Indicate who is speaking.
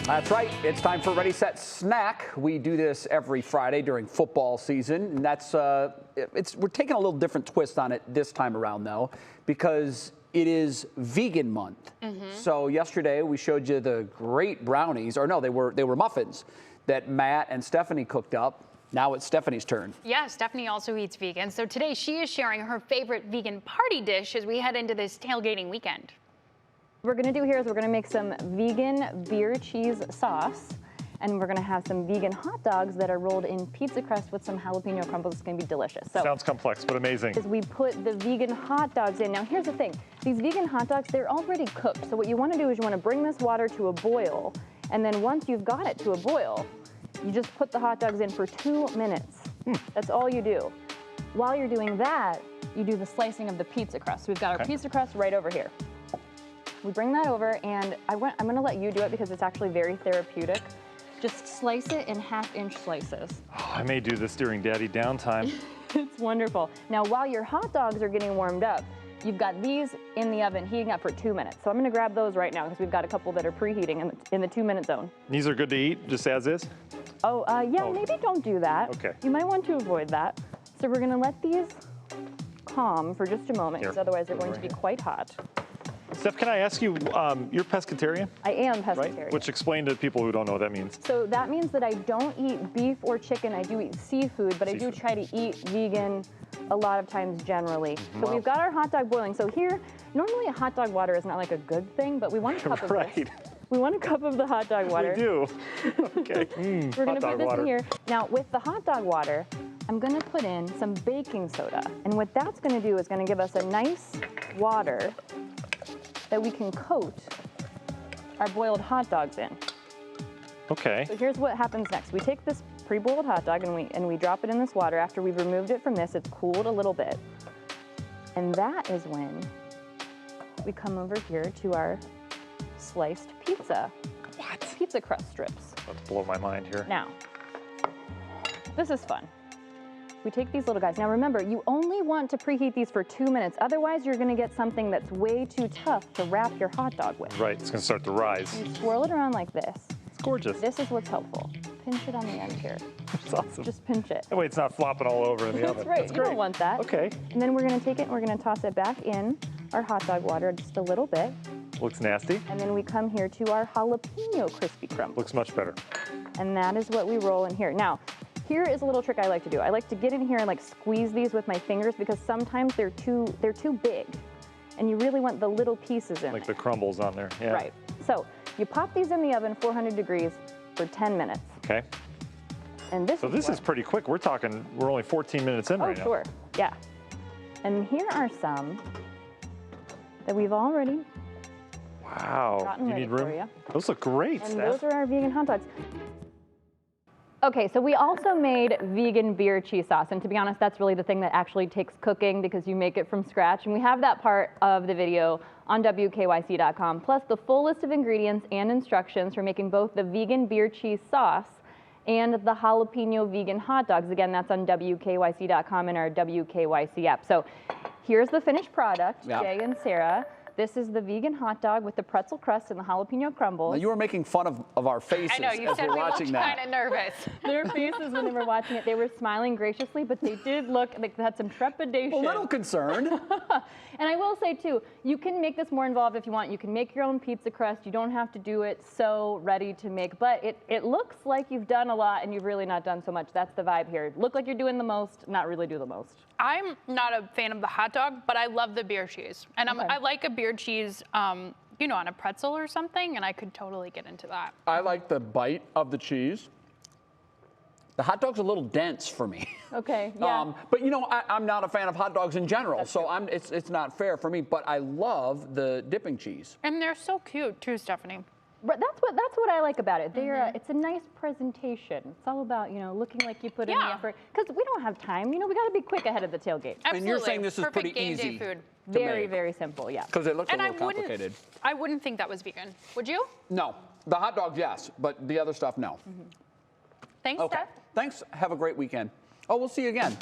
Speaker 1: That's right. It's time for Ready, Set, Snack. We do this every Friday during football season, and that's we're taking a little different twist on it this time around, though, because it is Vegan Month. So yesterday we showed you the great brownies, or no, they were muffins that Matt and Stephanie cooked up. Now it's Stephanie's turn.
Speaker 2: Yeah, Stephanie also eats vegan. So today she is sharing her favorite vegan party dish as we head into this tailgating weekend.
Speaker 3: What we're gonna do here is we're gonna make some vegan beer cheese sauce, and we're gonna have some vegan hot dogs that are rolled in pizza crust with some jalapeno crumbles. It's gonna be delicious. So,
Speaker 4: sounds complex, but amazing.
Speaker 3: Is we put the vegan hot dogs in. Now here's the thing, these vegan hot dogs, they're already cooked. So what you wanna do is you wanna bring this water to a boil, and then once you've got it to a boil, you just put the hot dogs in for 2 minutes. That's all you do. While you're doing that, you do the slicing of the pizza crust. So we've got our pizza crust right over here. We bring that over, and I'm gonna let you do it because it's actually very therapeutic. Just slice it in 1/2-inch slices.
Speaker 4: Oh, I may do this during daddy downtime.
Speaker 3: It's wonderful. Now, while your hot dogs are getting warmed up, you've got these in the oven heating up for 2 minutes. So I'm gonna grab those right now because we've got a couple that are preheating in the 2-minute zone.
Speaker 4: These are good to eat, just as is?
Speaker 3: Oh, yeah, maybe don't do that.
Speaker 4: Okay.
Speaker 3: You might want to avoid that. So we're gonna let these calm for just a moment because otherwise they're going to be quite hot.
Speaker 4: Steph, can I ask you, you're pescatarian?
Speaker 3: I am pescatarian.
Speaker 4: Right? Which explain to people who don't know what that means.
Speaker 3: So that means that I don't eat beef or chicken. I do eat seafood, but I do try to eat vegan a lot of times generally. So we've got our hot dog boiling. So here, normally a hot dog water is not like a good thing, but we want a cup of this. We want a cup of the hot dog water.
Speaker 4: We do. Okay.
Speaker 3: We're gonna put this in here. Now with the hot dog water, I'm gonna put in some baking soda. And what that's gonna do is gonna give us a nice water that we can coat our boiled hot dogs in.
Speaker 4: Okay.
Speaker 3: So here's what happens next. We take this pre-boiled hot dog and we drop it in this water. After we've removed it from this, it's cooled a little bit. And that is when we come over here to our sliced pizza.
Speaker 4: What?
Speaker 3: Pizza crust strips.
Speaker 4: Let's blow my mind here.
Speaker 3: Now, this is fun. We take these little guys. Now remember, you only want to preheat these for 2 minutes. Otherwise, you're gonna get something that's way too tough to wrap your hot dog with.
Speaker 4: Right, it's gonna start to rise.
Speaker 3: You swirl it around like this.
Speaker 4: It's gorgeous.
Speaker 3: This is what's helpful. Pinch it on the end here.
Speaker 4: It's awesome.
Speaker 3: Just pinch it.
Speaker 4: That way it's not flopping all over in the oven.
Speaker 3: That's right,
Speaker 4: That's
Speaker 3: you
Speaker 4: great.
Speaker 3: don't want that.
Speaker 4: Okay.
Speaker 3: And then we're gonna take it and we're gonna toss it back in our hot dog water just a little bit.
Speaker 4: Looks nasty.
Speaker 3: And then we come here to our jalapeno crispy crumb.
Speaker 4: Looks much better.
Speaker 3: And that is what we roll in here. Now, here is a little trick I like to do. I like to get in here and like squeeze these with my fingers because sometimes they're too big. And you really want the little pieces in
Speaker 4: Like
Speaker 3: there.
Speaker 4: the crumbles on there, yeah.
Speaker 3: Right. So you pop these in the oven 400 degrees for 10 minutes.
Speaker 4: Okay.
Speaker 3: And this
Speaker 4: is pretty quick. We're only 14 minutes in right now.
Speaker 3: Oh, sure, yeah. And here are some that we've already gotten
Speaker 4: You
Speaker 3: ready
Speaker 4: need room?
Speaker 3: for you.
Speaker 4: Those look great,
Speaker 3: And
Speaker 4: Steph.
Speaker 3: those are our vegan hot dogs. Okay, so we also made vegan beer cheese sauce, and to be honest, that's really the thing that actually takes cooking because you make it from scratch, and we have that part of the video on WKYC.com, plus the full list of ingredients and instructions for making both the vegan beer cheese sauce and the jalapeno vegan hot dogs. Again, that's on WKYC.com and our WKYC app. So here's the finished product, Jay and Sarah. This is the vegan hot dog with the pretzel crust and the jalapeno crumbles.
Speaker 1: Now, you were making fun of our faces
Speaker 2: I know, you
Speaker 1: as
Speaker 2: said
Speaker 1: we're
Speaker 2: we looked
Speaker 1: watching that.
Speaker 2: kind of nervous.
Speaker 3: Their faces when they were watching it, they were smiling graciously, but they did look like they had some trepidation.
Speaker 1: A little concerned.
Speaker 3: And I will say too, you can make this more involved if you want. You can make your own pizza crust. You don't have to do it so ready to make, but it looks like you've done a lot and you've really not done so much. That's the vibe here. Look like you're doing the most, not really do the most.
Speaker 2: I'm not a fan of the hot dog, but I love the beer cheese. And I like a beer cheese, you know, on a pretzel or something, and I could totally get into that.
Speaker 1: I like the bite of the cheese. The hot dog's a little dense for me.
Speaker 3: Okay, yeah.
Speaker 1: But you know, I'm not a fan of hot dogs in general, so it's not fair for me, but I love the dipping cheese.
Speaker 2: And they're so cute too, Stephanie.
Speaker 3: But that's what I like about it. They're it's a nice presentation. It's all about, you know, looking like you put in the effort. Because we don't have time. You know, we got to be quick ahead of the tailgate.
Speaker 2: Absolutely.
Speaker 1: And you're saying this is
Speaker 2: Perfect
Speaker 1: pretty
Speaker 2: game day
Speaker 1: easy.
Speaker 2: food.
Speaker 3: Very, very simple, yeah.
Speaker 1: Because it looks
Speaker 2: And
Speaker 1: a little complicated.
Speaker 2: I wouldn't think that was vegan. Would you?
Speaker 1: No. The hot dogs, yes, but the other stuff, no.
Speaker 2: Thanks,
Speaker 1: Okay.
Speaker 2: Steph.
Speaker 1: Thanks. Have a great weekend. Oh, we'll see you again.